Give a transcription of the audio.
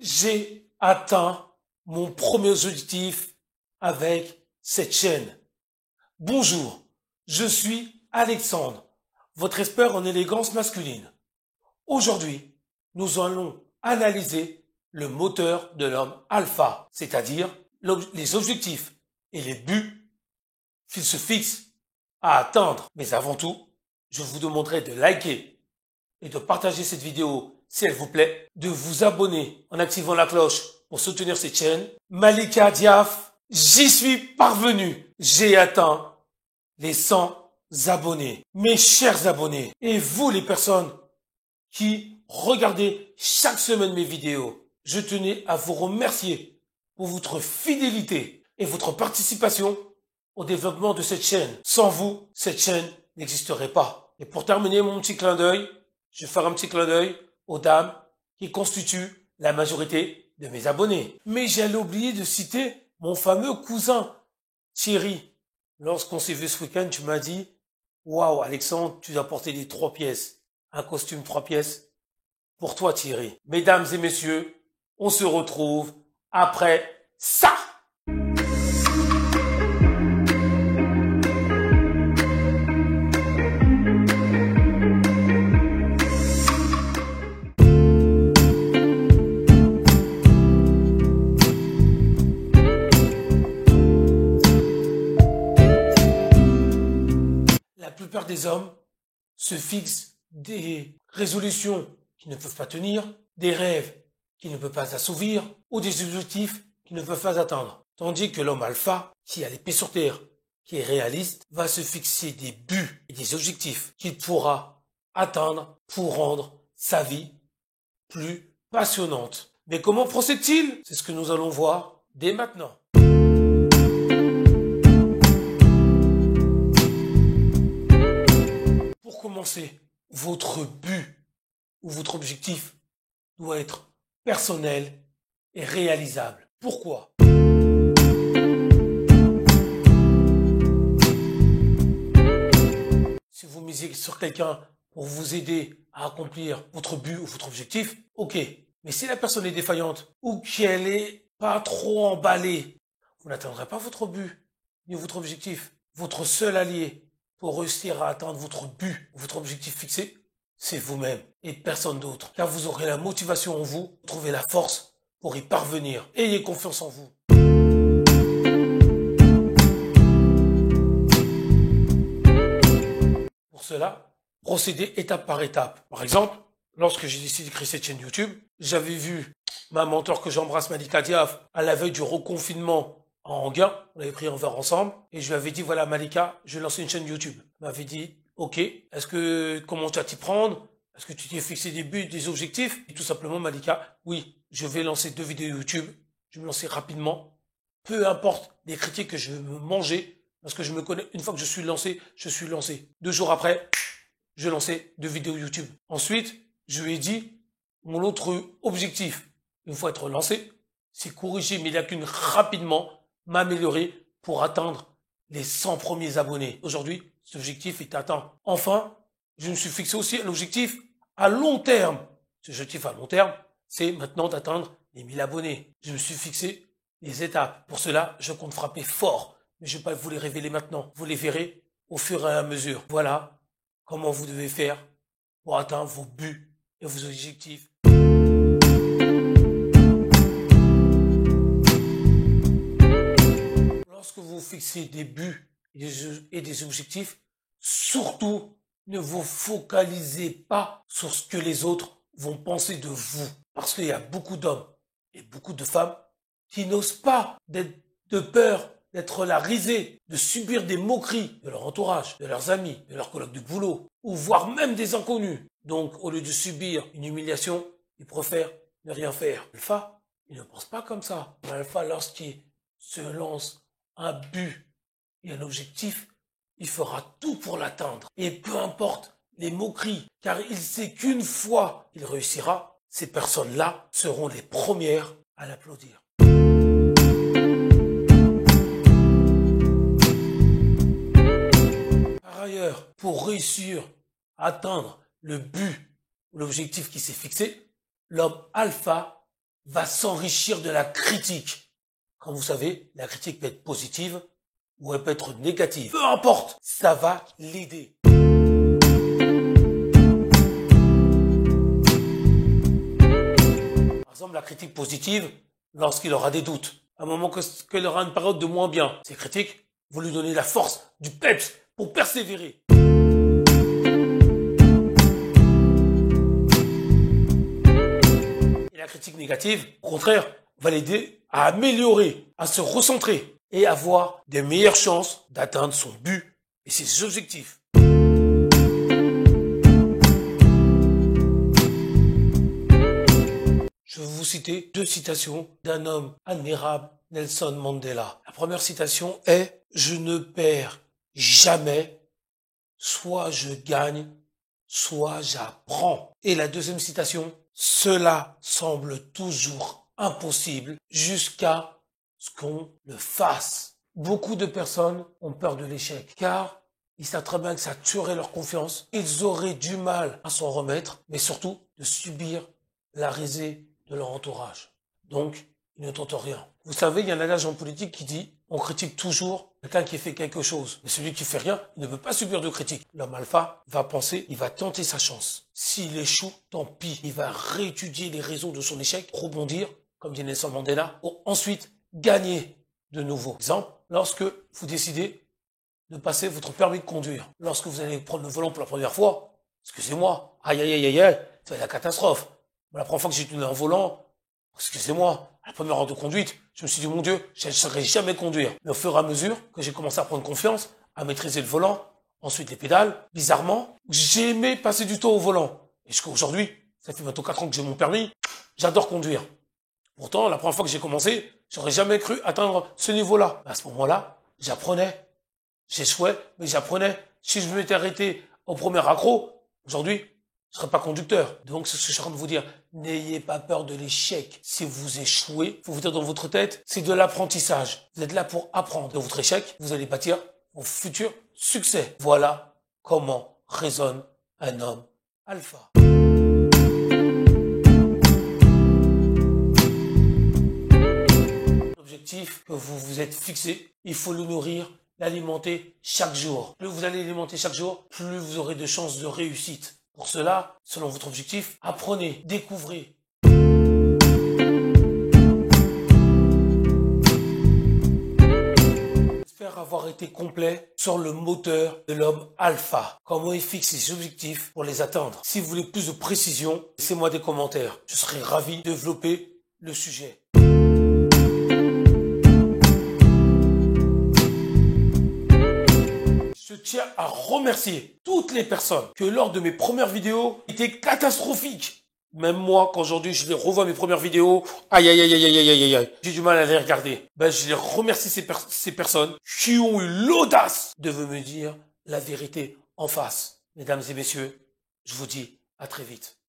J'ai atteint mon premier objectif avec cette chaîne. Bonjour, je suis Alexandre, votre expert en élégance masculine. Aujourd'hui, nous allons analyser le moteur de l'homme alpha, c'est-à-dire les objectifs et les buts qu'il se fixe à atteindre. Mais avant tout, je vous demanderai de liker et de partager cette vidéo si elle vous plaît, de vous abonner en activant la cloche pour soutenir cette chaîne. Malika Diaf, j'y suis parvenu. J'ai atteint les 100 abonnés. Mes chers abonnés, et vous les personnes qui regardez chaque semaine mes vidéos, je tenais à vous remercier pour votre fidélité et votre participation au développement de cette chaîne. Sans vous, cette chaîne n'existerait pas. Et pour terminer mon petit clin d'œil, je vais faire un petit clin d'œil aux dames qui constituent la majorité de mes abonnés. Mais j'allais oublier de citer mon fameux cousin Thierry. Lorsqu'on s'est vu ce week-end, tu m'as dit « Waouh Alexandre, tu dois porter des 3 pièces. Un costume 3 pièces pour toi Thierry. » Mesdames et messieurs, on se retrouve après ça. La plupart des hommes se fixent des résolutions qui ne peuvent pas tenir, des rêves qui ne peuvent pas assouvir ou des objectifs qui ne peuvent pas atteindre. Tandis que l'homme alpha, qui a les pieds sur terre, qui est réaliste, va se fixer des buts et des objectifs qu'il pourra atteindre pour rendre sa vie plus passionnante. Mais comment procède-t-il? C'est ce que nous allons voir dès maintenant. Pour commencer, votre but ou votre objectif doit être personnel et réalisable. Pourquoi? Si vous misez sur quelqu'un pour vous aider à accomplir votre but ou votre objectif, ok. Mais si la personne est défaillante ou qu'elle est pas trop emballée, vous n'atteindrez pas votre but ni votre objectif. Votre seul allié pour réussir à atteindre votre but ou votre objectif fixé, c'est vous-même et personne d'autre. Car vous aurez la motivation en vous, trouvez la force pour y parvenir. Ayez confiance en vous. Pour cela, procédez étape par étape. Par exemple, lorsque j'ai décidé de créer cette chaîne YouTube, j'avais vu ma mentor que j'embrasse, Malika Diaf, à la veille du reconfinement en Anguin. On avait pris un verre ensemble et je lui avais dit, voilà Malika, je vais lancer une chaîne YouTube. Elle m'avait dit, ok, comment tu vas t'y prendre? Est-ce que tu t'es fixé des buts, des objectifs? Et tout simplement, Malika, oui, je vais lancer 2 vidéos YouTube. Je vais me lancer rapidement. Peu importe les critiques que je vais me manger, parce que je me connais. Une fois que je suis lancé, je suis lancé. 2 jours après, je lançais 2 vidéos YouTube. Ensuite, je lui ai dit, mon autre objectif, une fois être lancé, c'est corriger mes lacunes rapidement, m'améliorer pour atteindre les 100 premiers abonnés. Aujourd'hui, cet objectif est atteint. Enfin, je me suis fixé aussi un objectif à long terme. Cet objectif à long terme, c'est maintenant d'atteindre les 1000 abonnés. Je me suis fixé les étapes. Pour cela, je compte frapper fort. Mais je ne vais pas vous les révéler maintenant. Vous les verrez au fur et à mesure. Voilà comment vous devez faire pour atteindre vos buts et vos objectifs. Lorsque vous fixez des buts et des objectifs, surtout ne vous focalisez pas sur ce que les autres vont penser de vous. Parce qu'il y a beaucoup d'hommes et beaucoup de femmes qui n'osent pas de peur d'être la risée, de subir des moqueries de leur entourage, de leurs amis, de leurs collègues de boulot, ou voire même des inconnus. Donc, au lieu de subir une humiliation, ils préfèrent ne rien faire. L'alpha, il ne pense pas comme ça. L'alpha, lorsqu'il se lance un but et un objectif, il fera tout pour l'atteindre. Et peu importe les moqueries, car il sait qu'une fois il réussira, ces personnes-là seront les premières à l'applaudir. Par ailleurs, pour réussir à atteindre le but ou l'objectif qui s'est fixé, l'homme alpha va s'enrichir de la critique. Comme vous savez, la critique peut être positive ou elle peut être négative. Peu importe, ça va l'aider. Par exemple, la critique positive, lorsqu'il aura des doutes. À un moment qu'il aura une période de moins bien. Ces critiques vont lui donner la force, du peps pour persévérer. Et la critique négative, au contraire, va l'aider à améliorer, à se recentrer et avoir des meilleures chances d'atteindre son but et ses objectifs. Je vais vous citer 2 citations d'un homme admirable, Nelson Mandela. La première citation est « Je ne perds jamais, soit je gagne, soit j'apprends ». Et la deuxième citation « Cela semble toujours impossible jusqu'à ce qu'on le fasse ». Beaucoup de personnes ont peur de l'échec car ils savent très bien que ça tuerait leur confiance. Ils auraient du mal à s'en remettre, mais surtout de subir la risée de leur entourage. Donc, ils ne tentent rien. Vous savez, il y a un adage en politique qui dit on critique toujours quelqu'un qui fait quelque chose. Mais celui qui fait rien, il ne peut pas subir de critique. L'homme alpha va penser, il va tenter sa chance. S'il échoue, tant pis. Il va réétudier les raisons de son échec, rebondir, comme dit Nelson Mandela, pour ensuite gagner de nouveau. Exemple, lorsque vous décidez de passer votre permis de conduire, lorsque vous allez prendre le volant pour la première fois, excusez-moi, aïe aïe aïe aïe aïe, c'est la catastrophe. La première fois que j'ai tenu un volant, excusez-moi, à la première heure de conduite, je me suis dit, mon Dieu, je ne saurais jamais conduire. Mais au fur et à mesure que j'ai commencé à prendre confiance, à maîtriser le volant, ensuite les pédales, bizarrement, j'ai aimé passer du temps au volant. Et jusqu'à aujourd'hui, ça fait bientôt 4 ans que j'ai mon permis, j'adore conduire. Pourtant, la première fois que j'ai commencé, j'aurais jamais cru atteindre ce niveau-là. À ce moment-là, j'apprenais. J'échouais, mais j'apprenais. Si je m'étais arrêté au premier accro, aujourd'hui, je ne serais pas conducteur. Donc, c'est ce que je suis en train de vous dire. N'ayez pas peur de l'échec. Si vous échouez, faut vous dire dans votre tête, c'est de l'apprentissage. Vous êtes là pour apprendre. De votre échec, vous allez bâtir vos futurs succès. Voilà comment raisonne un homme alpha. L'objectif que vous vous êtes fixé, il faut le nourrir, l'alimenter chaque jour. Plus vous allez l'alimenter chaque jour, plus vous aurez de chances de réussite. Pour cela, selon votre objectif, apprenez, découvrez. J'espère avoir été complet sur le moteur de l'homme alpha. Comment il fixe ses objectifs pour les atteindre. Si vous voulez plus de précision, laissez-moi des commentaires. Je serai ravi de développer le sujet. Je tiens à remercier toutes les personnes que lors de mes premières vidéos étaient catastrophiques. Même moi, qu'aujourd'hui je les revois mes premières vidéos, aïe aïe aïe aïe aïe aïe aïe, j'ai du mal à les regarder. Je les remercie ces personnes qui ont eu l'audace de me dire la vérité en face. Mesdames et messieurs, je vous dis à très vite.